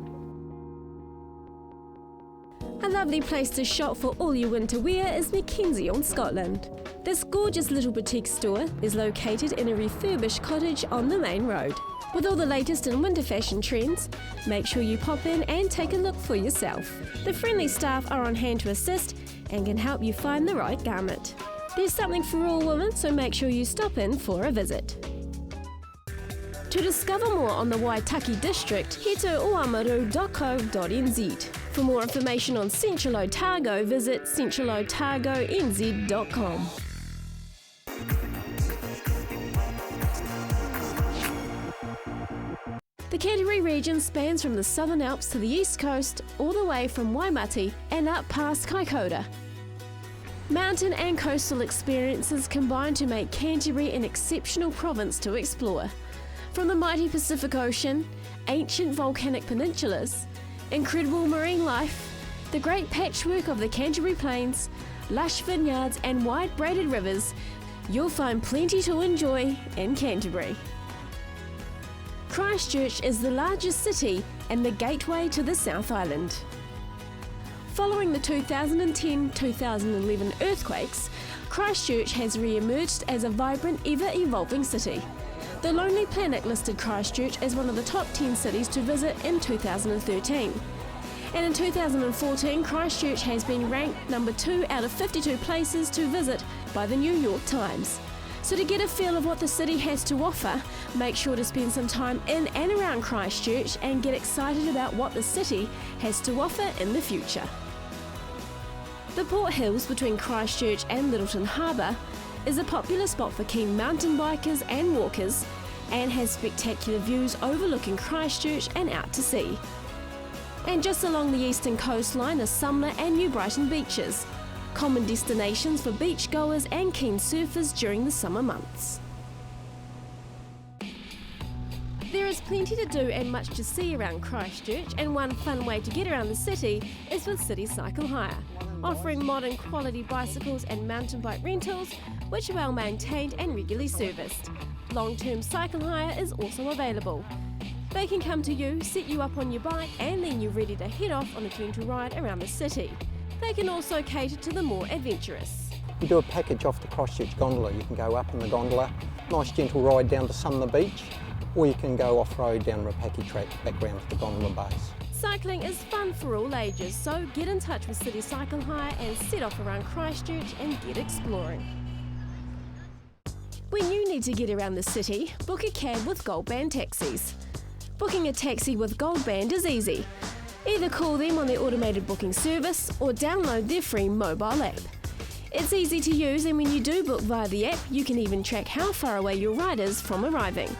A lovely place to shop for all your winter wear is Mackenzie on Scotland. This gorgeous little boutique store is located in a refurbished cottage on the main road. With all the latest in winter fashion trends, make sure you pop in and take a look for yourself. The friendly staff are on hand to assist and can help you find the right garment. There's something for all women, so make sure you stop in for a visit. To discover more on the Waitaki district, head to oamaru.co.nz. For more information on Central Otago, visit centralotagonz.com. The Canterbury region spans from the Southern Alps to the east coast, all the way from Waimate and up past Kaikoura. Mountain and coastal experiences combine to make Canterbury an exceptional province to explore. From the mighty Pacific Ocean, ancient volcanic peninsulas, incredible marine life, the great patchwork of the Canterbury Plains, lush vineyards and wide braided rivers, you'll find plenty to enjoy in Canterbury. Christchurch is the largest city and the gateway to the South Island. Following the 2010-2011 earthquakes, Christchurch has re-emerged as a vibrant, ever-evolving city. The Lonely Planet listed Christchurch as one of the top 10 cities to visit in 2013. And in 2014, Christchurch has been ranked number 2 out of 52 places to visit by the New York Times. So to get a feel of what the city has to offer, make sure to spend some time in and around Christchurch and get excited about what the city has to offer in the future. The Port Hills between Christchurch and Lyttelton Harbour is a popular spot for keen mountain bikers and walkers and has spectacular views overlooking Christchurch and out to sea. And just along the eastern coastline are Sumner and New Brighton beaches, common destinations for beachgoers and keen surfers during the summer months. There is plenty to do and much to see around Christchurch, and one fun way to get around the city is with City Cycle Hire, offering modern quality bicycles and mountain bike rentals which are well maintained and regularly serviced. Long-term cycle hire is also available. They can come to you, set you up on your bike and then you're ready to head off on a gentle ride around the city. They can also cater to the more adventurous. We do a package off the Christchurch gondola. You can go up in the gondola, nice gentle ride down to Sumner Beach, or you can go off-road down Rapaki track back round to the gondola base. Cycling is fun for all ages, so get in touch with City Cycle Hire and set off around Christchurch and get exploring. When you need to get around the city, book a cab with Gold Band taxis. Booking a taxi with Gold Band is easy. Either call them on their automated booking service or download their free mobile app. It's easy to use, and when you do book via the app, you can even track how far away your ride is from arriving.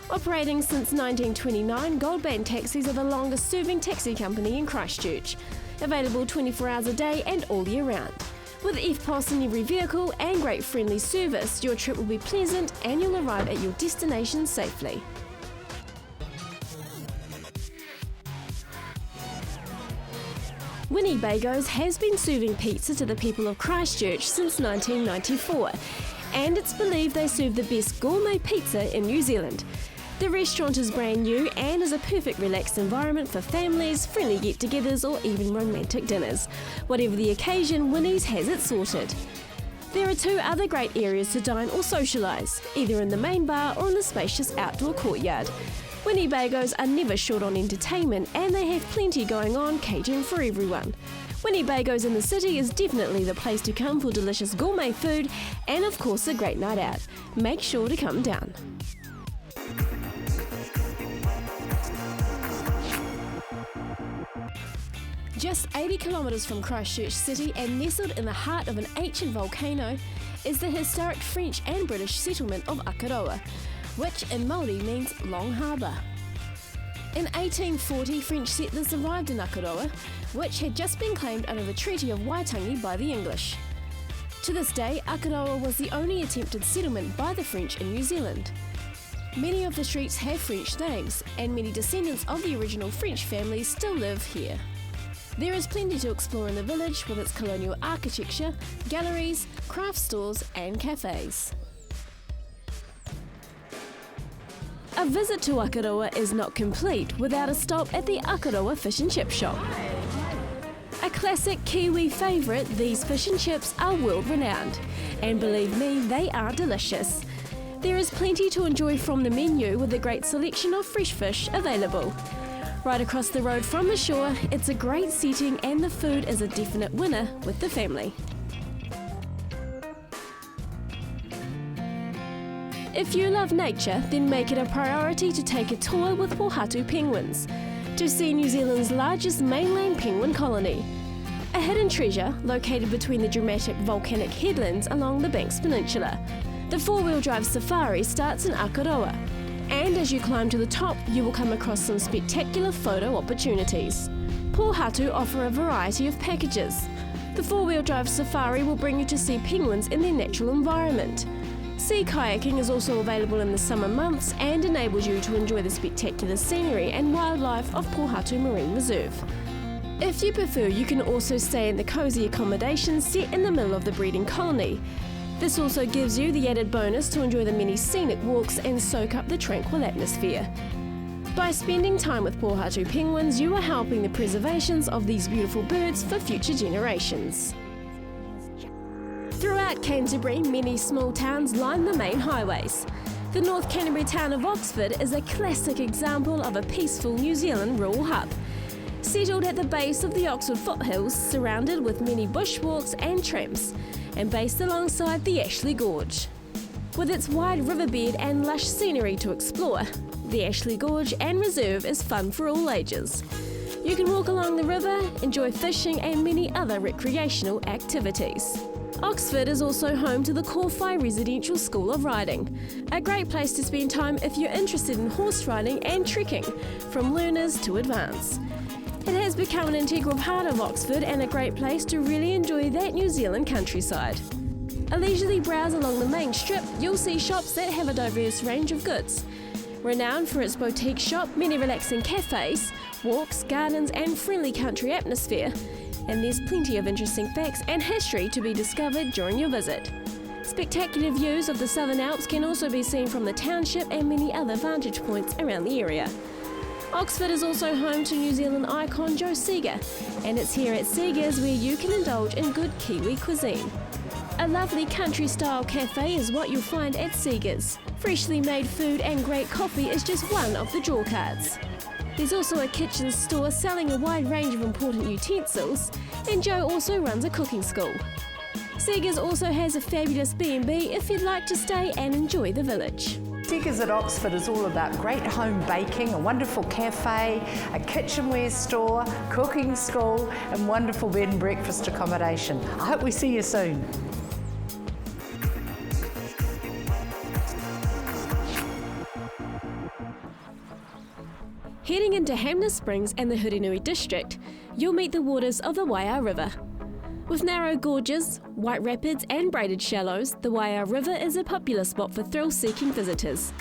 Operating since 1929, Gold Band Taxis are the longest serving taxi company in Christchurch. Available 24 hours a day and all year round. With EFTPOS in every vehicle and great friendly service, your trip will be pleasant and you'll arrive at your destination safely. Winnebago's has been serving pizza to the people of Christchurch since 1994, and it's believed they serve the best gourmet pizza in New Zealand. The restaurant is brand new and is a perfect relaxed environment for families, friendly get-togethers or even romantic dinners. Whatever the occasion, Winnie's has it sorted. There are 2 other great areas to dine or socialise, either in the main bar or in the spacious outdoor courtyard. Winnebagos are never short on entertainment and they have plenty going on, catering for everyone. Winnebagos in the city is definitely the place to come for delicious gourmet food and of course a great night out. Make sure to come down. Just 80 kilometres from Christchurch City and nestled in the heart of an ancient volcano is the historic French and British settlement of Akaroa, which in Māori means Long Harbour. In 1840, French settlers arrived in Akaroa, which had just been claimed under the Treaty of Waitangi by the English. To this day, Akaroa was the only attempted settlement by the French in New Zealand. Many of the streets have French names, and many descendants of the original French families still live here. There is plenty to explore in the village with its colonial architecture, galleries, craft stores and cafes. A visit to Akaroa is not complete without a stop at the Akaroa Fish and Chip Shop. A classic Kiwi favourite, these fish and chips are world renowned, and believe me, they are delicious. There is plenty to enjoy from the menu with a great selection of fresh fish available. Right across the road from the shore, it's a great setting and the food is a definite winner with the family. If you love nature, then make it a priority to take a tour with Pohatu penguins to see New Zealand's largest mainland penguin colony. A hidden treasure located between the dramatic volcanic headlands along the Banks Peninsula. The 4-wheel drive safari starts in Akaroa, and as you climb to the top, you will come across some spectacular photo opportunities. Pohatu offer a variety of packages. The 4-wheel drive safari will bring you to see penguins in their natural environment. Sea kayaking is also available in the summer months and enables you to enjoy the spectacular scenery and wildlife of Pohatu Marine Reserve. If you prefer, you can also stay in the cosy accommodation set in the middle of the breeding colony. This also gives you the added bonus to enjoy the many scenic walks and soak up the tranquil atmosphere. By spending time with Pohatu penguins, you are helping the preservations of these beautiful birds for future generations. Throughout Canterbury, many small towns line the main highways. The North Canterbury town of Oxford is a classic example of a peaceful New Zealand rural hub. Settled at the base of the Oxford foothills, surrounded with many bushwalks and tramps, and based alongside the Ashley Gorge. With its wide riverbed and lush scenery to explore, the Ashley Gorge and Reserve is fun for all ages. You can walk along the river, enjoy fishing and many other recreational activities. Oxford is also home to the Kōwhai Residential School of Riding, a great place to spend time if you're interested in horse riding and trekking, from learners to advanced. It has become an integral part of Oxford and a great place to really enjoy that New Zealand countryside. A leisurely browse along the main strip, you'll see shops that have a diverse range of goods. Renowned for its boutique shop, many relaxing cafes, walks, gardens and friendly country atmosphere, and there's plenty of interesting facts and history to be discovered during your visit. Spectacular views of the Southern Alps can also be seen from the township and many other vantage points around the area. Oxford is also home to New Zealand icon Joe Seeger, and it's here at Seeger's where you can indulge in good Kiwi cuisine. A lovely country-style cafe is what you'll find at Seeger's. Freshly made food and great coffee is just one of the draw cards. There's also a kitchen store selling a wide range of important utensils, and Joe also runs a cooking school. Seeger's also has a fabulous B&B if you'd like to stay and enjoy the village. Seeger's at Oxford is all about great home baking, a wonderful cafe, a kitchenware store, cooking school and wonderful bed and breakfast accommodation. I hope we see you soon. Heading into Hanmer Springs and the Hurinui district, you'll meet the waters of the Waiā River. With narrow gorges, white rapids and braided shallows, the Waiā River is a popular spot for thrill-seeking visitors.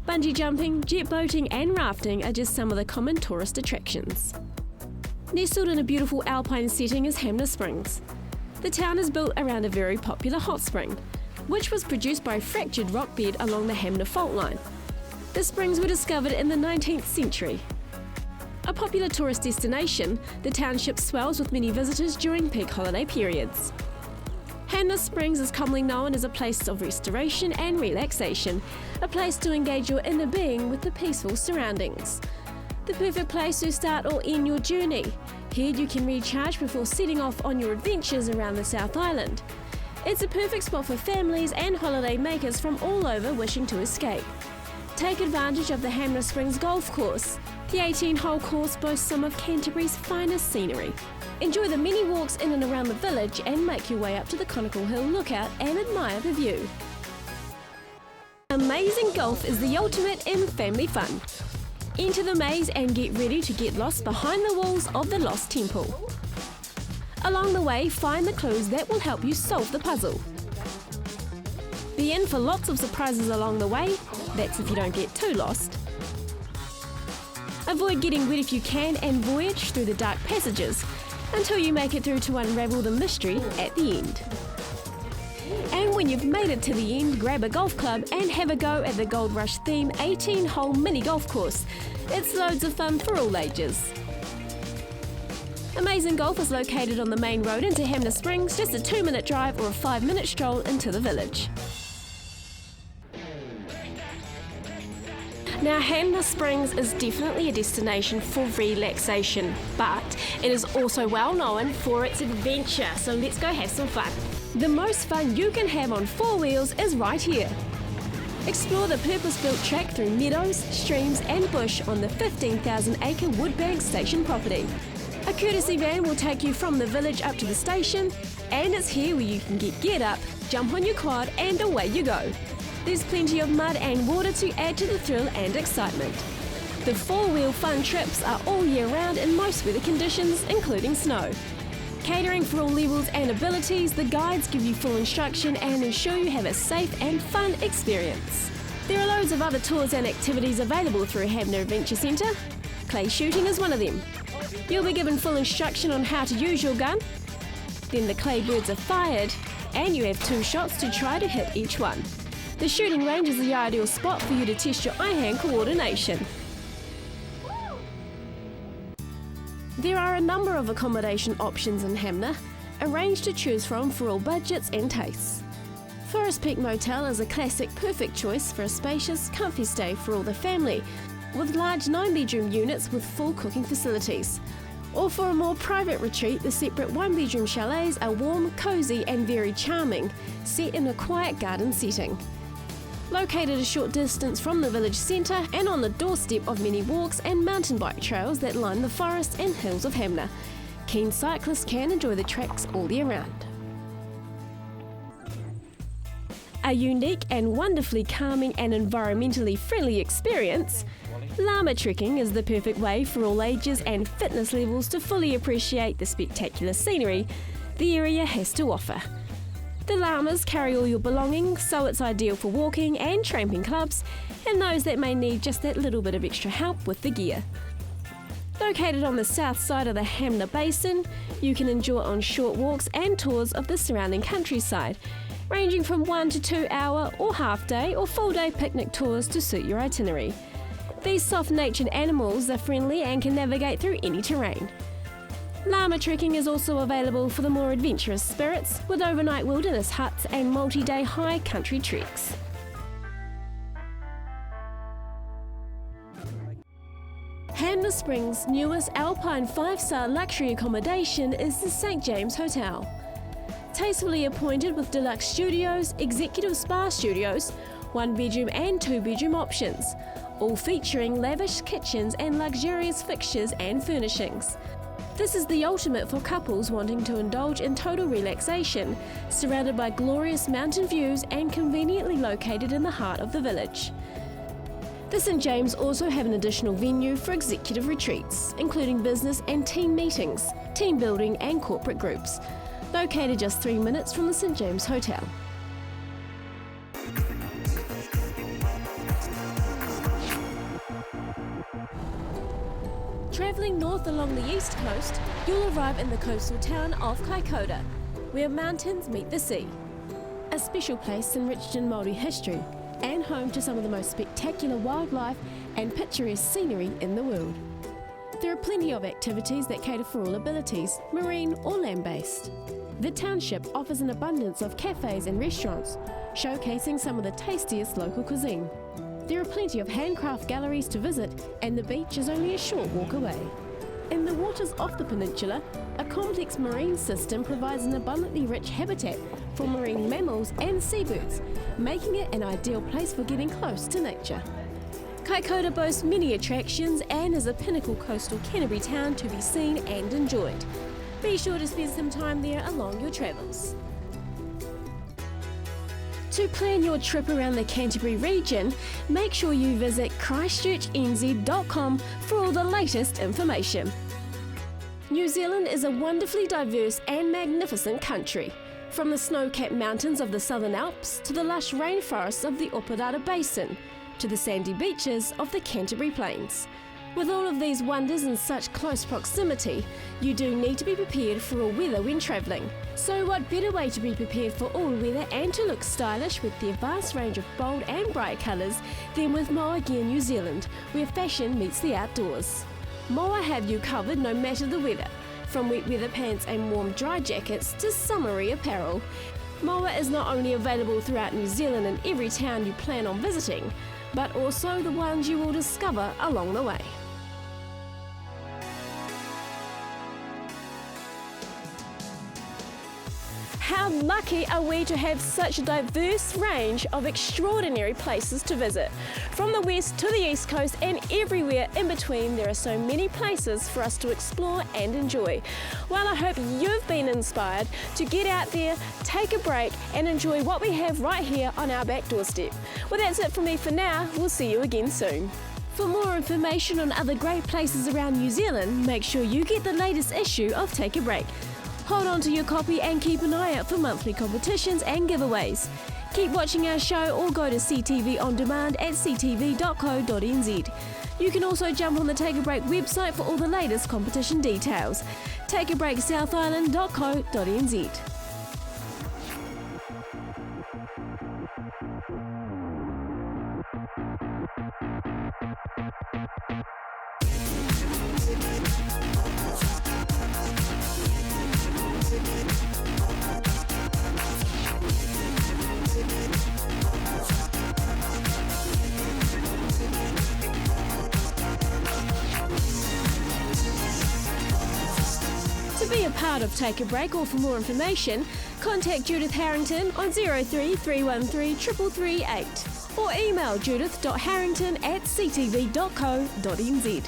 Bungee jumping, jet boating and rafting are just some of the common tourist attractions. Nestled in a beautiful alpine setting is Hanmer Springs. The town is built around a very popular hot spring, which was produced by a fractured rock bed along the Hanmer fault line. The springs were discovered in the 19th century. A popular tourist destination, the township swells with many visitors during peak holiday periods. Hanmer Springs is commonly known as a place of restoration and relaxation, a place to engage your inner being with the peaceful surroundings. The perfect place to start or end your journey. Here you can recharge before setting off on your adventures around the South Island. It's a perfect spot for families and holiday makers from all over wishing to escape. Take advantage of the Hanmer Springs golf course. The 18-hole course boasts some of Canterbury's finest scenery. Enjoy the many walks in and around the village and make your way up to the Conical Hill lookout and admire the view. Amazing golf is the ultimate in family fun. Enter the maze and get ready to get lost behind the walls of the Lost Temple. Along the way, find the clues that will help you solve the puzzle. Be in for lots of surprises along the way, that's if you don't get too lost. Avoid getting wet if you can and voyage through the dark passages until you make it through to unravel the mystery at the end. And when you've made it to the end, grab a golf club and have a go at the Gold Rush theme 18-hole mini golf course. It's loads of fun for all ages. Amazing Golf is located on the main road into Hanmer Springs, just a 2-minute drive or a 5-minute stroll into the village. Now, Hanmer Springs is definitely a destination for relaxation, but it is also well known for its adventure, so let's go have some fun. The most fun you can have on 4 wheels is right here. Explore the purpose-built track through meadows, streams and bush on the 15,000-acre Woodbank station property. A courtesy van will take you from the village up to the station, and it's here where you can get geared up, jump on your quad and away you go. There's plenty of mud and water to add to the thrill and excitement. The 4-wheel fun trips are all year round in most weather conditions, including snow. Catering for all levels and abilities, the guides give you full instruction and ensure you have a safe and fun experience. There are loads of other tours and activities available through Hanmer Adventure Centre. Clay shooting is one of them. You'll be given full instruction on how to use your gun. Then the clay birds are fired, and you have 2 shots to try to hit each one. The shooting range is the ideal spot for you to test your eye-hand coordination. There are a number of accommodation options in Hanmer, a range to choose from for all budgets and tastes. Forest Peak Motel is a classic perfect choice for a spacious, comfy stay for all the family, with large 9-bedroom units with full cooking facilities. Or for a more private retreat, the separate 1-bedroom chalets are warm, cosy and very charming, set in a quiet garden setting. Located a short distance from the village centre and on the doorstep of many walks and mountain bike trails that line the forests and hills of Hanmer, keen cyclists can enjoy the tracks all year round. A unique and wonderfully calming and environmentally friendly experience, llama trekking is the perfect way for all ages and fitness levels to fully appreciate the spectacular scenery the area has to offer. The llamas carry all your belongings, so it's ideal for walking and tramping clubs and those that may need just that little bit of extra help with the gear. Located on the south side of the Hanmer Basin, you can enjoy on short walks and tours of the surrounding countryside, ranging from 1 to 2 hour or half-day or full-day picnic tours to suit your itinerary. These soft-natured animals are friendly and can navigate through any terrain. Llama trekking is also available for the more adventurous spirits, with overnight wilderness huts and multi-day high country treks. Hanmer Springs' newest Alpine 5-star luxury accommodation is the St. James Hotel. Tastefully appointed with deluxe studios, executive spa studios, 1-bedroom and 2-bedroom options, all featuring lavish kitchens and luxurious fixtures and furnishings. This is the ultimate for couples wanting to indulge in total relaxation, surrounded by glorious mountain views and conveniently located in the heart of the village. The St. James also have an additional venue for executive retreats, including business and team meetings, team building and corporate groups. located just 3 minutes from the St James Hotel. Travelling north along the east coast, you'll arrive in the coastal town of Kaikoura, where mountains meet the sea. A special place enriched in Māori history and home to some of the most spectacular wildlife and picturesque scenery in the world. There are plenty of activities that cater for all abilities, marine or land-based. The township offers an abundance of cafes and restaurants, showcasing some of the tastiest local cuisine. There are plenty of handcraft galleries to visit, and the beach is only a short walk away. In the waters off the peninsula, a complex marine system provides an abundantly rich habitat for marine mammals and seabirds, making it an ideal place for getting close to nature. Kaikoura boasts many attractions and is a pinnacle coastal Canterbury town to be seen and enjoyed. Be sure to spend some time there along your travels. To plan your trip around the Canterbury region, make sure you visit christchurchnz.com for all the latest information. New Zealand is a wonderfully diverse and magnificent country. From the snow-capped mountains of the Southern Alps to the lush rainforests of the Oparata Basin, to the sandy beaches of the Canterbury Plains. With all of these wonders in such close proximity, you do need to be prepared for all weather when travelling. So what better way to be prepared for all weather and to look stylish with their vast range of bold and bright colours than with Moa Gear New Zealand, where fashion meets the outdoors. Moa have you covered no matter the weather, from wet weather pants and warm dry jackets to summery apparel. Moa is not only available throughout New Zealand and every town you plan on visiting, but also the ones you will discover along the way. How lucky are we to have such a diverse range of extraordinary places to visit? From the west to the east coast and everywhere in between, there are so many places for us to explore and enjoy. Well, I hope you've been inspired to get out there, take a break and enjoy what we have right here on our back doorstep. Well, that's it from me for now. We'll see you again soon. For more information on other great places around New Zealand, make sure you get the latest issue of Take a Break. Hold on to your copy and keep an eye out for monthly competitions and giveaways. Keep watching our show or go to CTV On Demand at ctv.co.nz. You can also jump on the Take a Break website for all the latest competition details. takeabreaksouthisland.co.nz. To be a part of Take a Break or for more information, contact Judith Harrington on 03313 338 or email judith.harrington@ctv.co.nz.